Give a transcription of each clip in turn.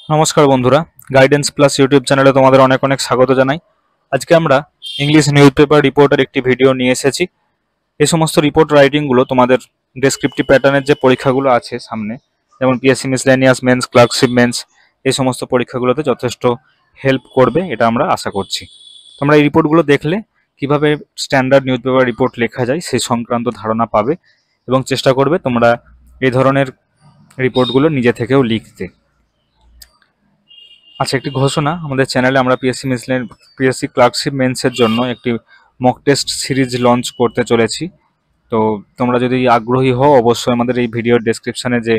নমস্কার বন্ধুরা, guidance plus YouTube চ্যানেলে তোমাদের অনেক অনেক স্বাগত জানাই। আজকে আমরা ইংলিশ নিউজ পেপার রিপোর্টের একটি ভিডিও নিয়ে এসেছি। এই সমস্ত রিপোর্ট রাইটিংগুলো তোমাদের ডেসক্রিপটিভ প্যাটার্নের যে পরীক্ষাগুলো আছে সামনে, যেমন PSC miscellaneous men's, clerkship men's, এই সমস্ত পরীক্ষাগুলোতে যথেষ্ট হেল্প করবে এটা আমরা আশা করছি। তোমরা এই রিপোর্টগুলো দেখলে কিভাবে স্ট্যান্ডার্ড নিউজ পেপার রিপোর্ট লেখা যায় সেই সংক্রান্ত ধারণা পাবে এবং চেষ্টা করবে তোমরা এই ধরনের রিপোর্টগুলো নিজে থেকেও লিখতে। আচ্ছা, একটি ঘোষণা, আমাদের চ্যানেলে আমরা পিএসসি ক্লার্কশিপ মেন্সের জন্য একটি মক টেস্ট সিরিজ লঞ্চ করতে চলেছি। তো তোমরা যদি আগ্রহী হও অবশ্যই আমাদের এই ভিডিওর ডেসক্রিপশনে যে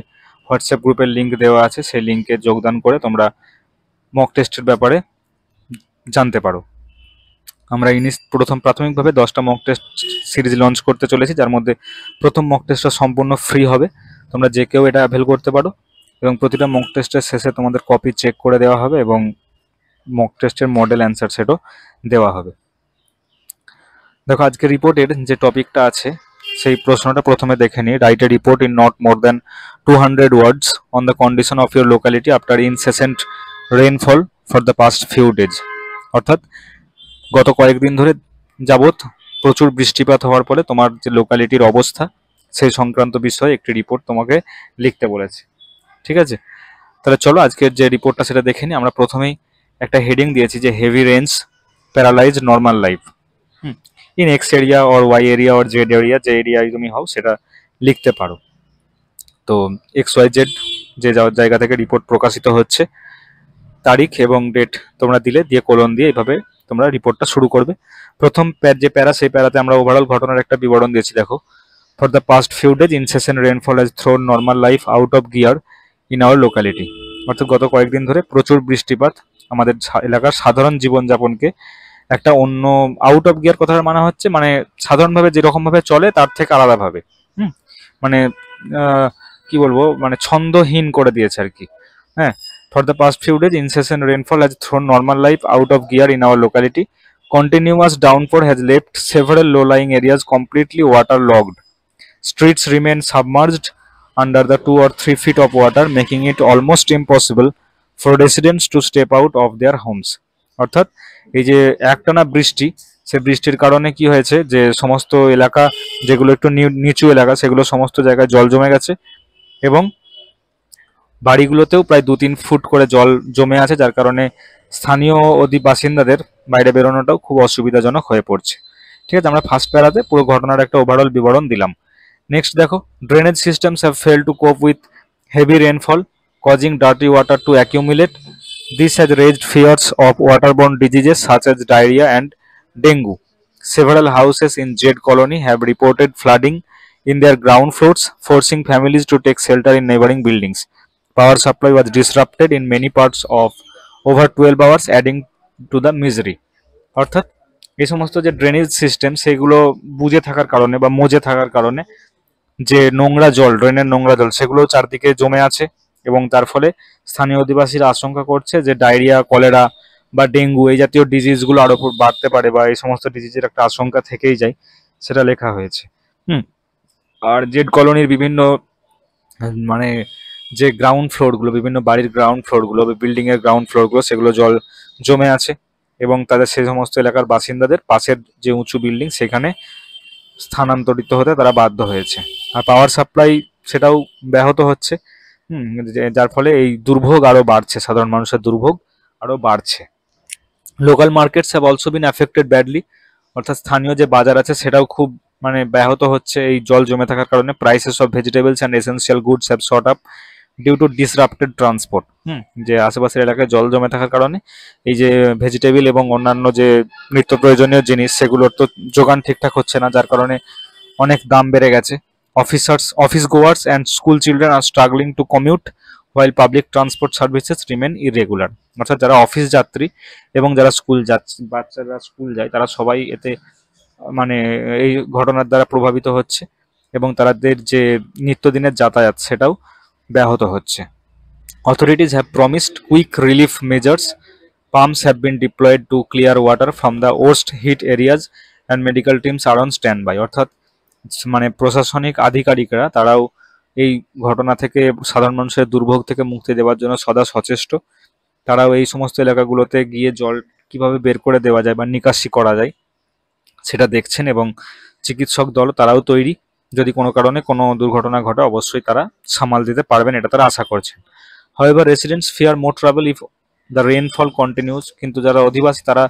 হোয়াটসঅ্যাপ গ্রুপের লিঙ্ক দেওয়া আছে সেই লিঙ্কে যোগদান করে তোমরা মক টেস্টের ব্যাপারে জানতে পারো। আমরা প্রাথমিকভাবে 10টা মক টেস্ট সিরিজ লঞ্চ করতে চলেছি, যার মধ্যে প্রথম মক টেস্টটা সম্পূর্ণ ফ্রি হবে। তোমরা যে কেউ এটা অ্যাভেল করতে পারো এবং প্রতিটা মক টেস্টের শেষে তোমাদের কপি চেক করে দেওয়া হবে এবং মক টেস্টের মডেল অ্যান্সার সেটও দেওয়া হবে। দেখো, আজকে রিপোর্টের যে টপিকটা আছে সেই প্রশ্নটা প্রথমে দেখে নিই। Write a report in not more than 200 words on the condition of your locality after incessant rainfall for the past few days. অর্থাৎ গত কয়েকদিন ধরে যাবৎ প্রচুর বৃষ্টিপাত হওয়ার ফলে তোমার যে লোকালিটির অবস্থা সেই সংক্রান্ত বিষয়ে একটি রিপোর্ট তোমাকে লিখতে বলেছে। ঠিক আছে, তাহলে চলো আজকের যে রিপোর্টটা সেটা দেখে নিই। আমরা প্রথমেই একটা হেডিং দিয়েছি যে heavy range paralyse normal life in X area or Y area or Z area, যে এরিয়ায় তুমি হও সেটা লিখতে পারো। তো এক্স ওয়াই জেড যে জায়গা থেকে রিপোর্ট প্রকাশিত হচ্ছে, তারিখ এবং ডেট তোমরা দিয়ে কোলন দিয়ে এইভাবে তোমরা রিপোর্টটা শুরু করবে। প্রথম যে প্যারা, সেই প্যারাতে আমরা ওভারঅল ঘটনার একটা বিবরণ দিয়েছি। দেখো, for the past few days incessant rainfall has thrown normal life out of gear in our locality. অর্থাৎ গত কয়েকদিন ধরে প্রচুর বৃষ্টিপাত আমাদের এলাকার সাধারণ জীবনযাপনকে একটা অন্য আউট অফ গিয়ার কথার মানে হচ্ছে মানে সাধারণভাবে যেরকম ভাবে চলে তার থেকে আলাদাভাবে মানে কি বলবো, মানে ছন্দহীন করে দিয়েছে আর কি। হ্যাঁ, for the past few days incessant rainfall has thrown normal life out of gear in our locality. Continuous downpour has left several low-lying areas completely waterlogged. Streets remain submerged under the 2 or 3 feet of water, making it almost impossible for residents to step out of their homes. অর্থাৎ এই যে একটানা বৃষ্টি, সে বৃষ্টির কারণে কি হয়েছে যে সমস্ত এলাকা যেগুলো একটু নিচু এলাকা সেগুলো সমস্ত জায়গায় জল জমে গেছে এবং বাড়িগুলোতেও প্রায় 2-3 ফুট করে জল জমে আছে, যার কারণে স্থানীয় বাসিন্দাদের বাইরে বেরোনোটাও খুব অসুবিধাজনক হয়ে পড়ছে। ঠিক আছে, আমরা ফার্স্ট প্যারাতে পুরো ঘটনার একটা ওভারঅল বিবরণ দিলাম। নেক্সট দেখো, drainage systems have fail to কোপ with heavy rainfall causing dirty water to accumulate. This has raised fears of waterborne diseases such as diarrhea and dengue. Several houses in Jade Colony have reported flooding in their ground floors, forcing families to take shelter in neighboring buildings. Power supply was disrupted in many parts of over 12 hours, adding to the misery. অর্থাৎ এই সমস্ত যে drainage system সেগুলো বুজে থাকার কারণে বা মজে থাকার কারণে যে নোংরা জল, ড্রেনের নোংরা জল সেগুলো চারদিকে জমে আছে এবং তার ফলে স্থানীয় অধিবাসীরা আশঙ্কা করছে যে ডায়রিয়া, কলেরা বা ডেঙ্গু এই জাতীয় ডিজিজগুলো আরো বাড়তে পারে বা এই সমস্ত ডিজিজের একটা আশঙ্কা থেকেই যায়, সেটা লেখা হয়েছে। আর জেড কলোনির বিভিন্ন মানে যে গ্রাউন্ড ফ্লোরগুলো, বিভিন্ন বাড়ির গ্রাউন্ড ফ্লোরগুলো, বিল্ডিং এর গ্রাউন্ড ফ্লোরগুলো সেগুলো জল জমে আছে এবং তাদের সেই সমস্ত এলাকার বাসিন্দাদের পাশের যে উঁচু বিল্ডিং সেখানে স্থানান্তরিত হতে তারা বাধ্য হয়েছে। আর পাওয়ার সাপ্লাই সেটাও ব্যাহত হচ্ছে, যার ফলে এই দুর্ভোগ আরো বাড়ছে, সাধারণ মানুষের দুর্ভোগ আরো বাড়ছে। Local markets have also been affected badly. অর্থাৎ স্থানীয় যে বাজার আছে সেটাও খুব মানে ব্যাহত হচ্ছে এই জল জমে থাকার কারণে। Prices of vegetables and essential goods have shot up due to disrupted transport. যে আশেপাশের এলাকায় জল জমে থাকার কারণে এই যে ভেজিটেবল এবং অন্যান্য যে নিত্য প্রয়োজনীয় জিনিস সেগুলোর তো যোগান ঠিকঠাক হচ্ছে না, যার কারণে অনেক দাম বেড়ে গেছে। Office goers and school children are struggling to commute while public transport services remain irregular. অর্থাৎ যারা অফিস যাত্রী এবং যারা স্কুল যাচ্ছে, বাচ্চারা স্কুল যায়, তারা সবাই এতে মানে এই ঘটনার দ্বারা প্রভাবিত হচ্ছে এবং তাদের যে নিত্যদিনের যাতায়াত সেটাও ব্যাহত হচ্ছে। Authorities have promised quick relief measures. Pumps have been deployed to clear water from the worst hit areas and medical teams are on standby. অর্থাৎ মানে প্রশাসনিক আধিকারিকরা তারাও এই ঘটনা থেকে সাধারণ মানুষের দুর্ভোগ থেকে মুক্তি দেওয়ার জন্য সদা সচেষ্ট তারাও এই সমস্ত এলাকাগুলোতে গিয়ে জল কিভাবে বের করে দেওয়া যায় বা নিকাশি করা যায় সেটা দেখছেন, এবং চিকিৎসক দল তারাও তৈরি, যদি কোনো কারণে কোনো দুর্ঘটনা ঘটে অবশ্যই তারা সামাল দিতে পারবেন, এটা তারা আশা করছেন। However, residents fear more trouble if the rainfall continues, কিন্তু যারা অধিবাসী তারা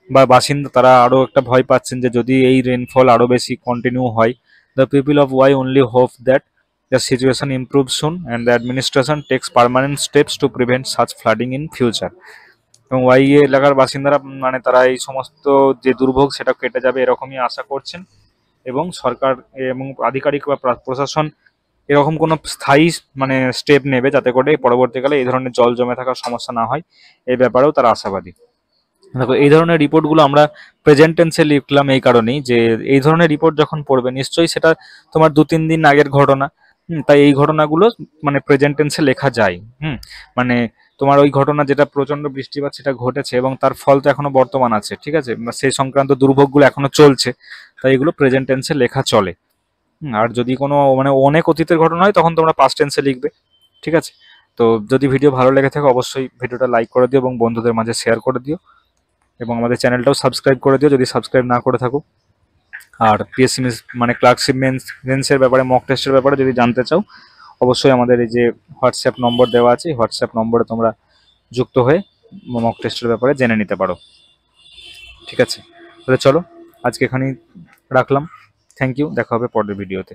বা বাসিন্দা তারা আরো একটা ভয় পাচ্ছেন যে যদি এই রেনফল আরো বেশি কন্টিনিউ হয়। The people of Y only hope that the situation improves soon and the administration takes permanent steps to prevent such flooding in future. এবং ওয়াই এলাকার বাসিন্দারা তারা এই সমস্ত যে দুর্ভোগ সেটা কেটে যাবে এরকমই আশা করছেন, এবং সরকার এবং আধিকারিক বা প্রশাসন এরকম কোনো স্থায়ী স্টেপ নেবে যাতে করে পরবর্তীকালে এই ধরনের জল জমে থাকার সমস্যা না হয়, এই ব্যাপারেও তারা আশাবাদী। দেখো, এই ধরনের রিপোর্টগুলো আমরা প্রেজেন্ট টেন্সে লিখলাম এই কারণেই যে এই ধরনের রিপোর্ট যখন পড়বে নিশ্চয়ই সেটা তোমার 2-3 দিন আগের ঘটনা। তাই এই ঘটনাগুলো প্রেজেন্ট টেন্সে লেখা যায়। মানে তোমার ওই ঘটনা যেটা প্রচন্ড বৃষ্টিপাত সেটা ঘটেছে এবং তার ফল তো এখনো বর্তমান আছে, ঠিক আছে, সেই সংক্রান্ত দুর্ভোগগুলো এখনো চলছে, তাই এগুলো প্রেজেন্ট টেন্সে লেখা চলে। আর যদি কোনো অনেক অতীতের ঘটনা হয় তখন তোমরা পাস্ট টেন্সে লিখবে, ঠিক আছে। তো যদি ভিডিও ভালো লেগে থাকে অবশ্যই ভিডিওটা লাইক করে দিও এবং বন্ধুদের মাঝে শেয়ার করে দিও, এবং আমাদের চ্যানেলটাও সাবস্ক্রাইব করে দিও যদি সাবস্ক্রাইব না করে থাকো। আর পিএসসি ক্লার্কশিপ মেন্সের ব্যাপারে, মক টেস্টের ব্যাপারে যদি জানতে চাও অবশ্যই আমাদের এই যে হোয়াটসঅ্যাপ নম্বর দেওয়া আছে, এই হোয়াটসঅ্যাপ নম্বরে তোমরা যুক্ত হয়ে মক টেস্টের ব্যাপারে জেনে নিতে পারো, ঠিক আছে। তাহলে চলো আজকে এখানেই রাখলাম। থ্যাংক ইউ, দেখা হবে পরের ভিডিওতে।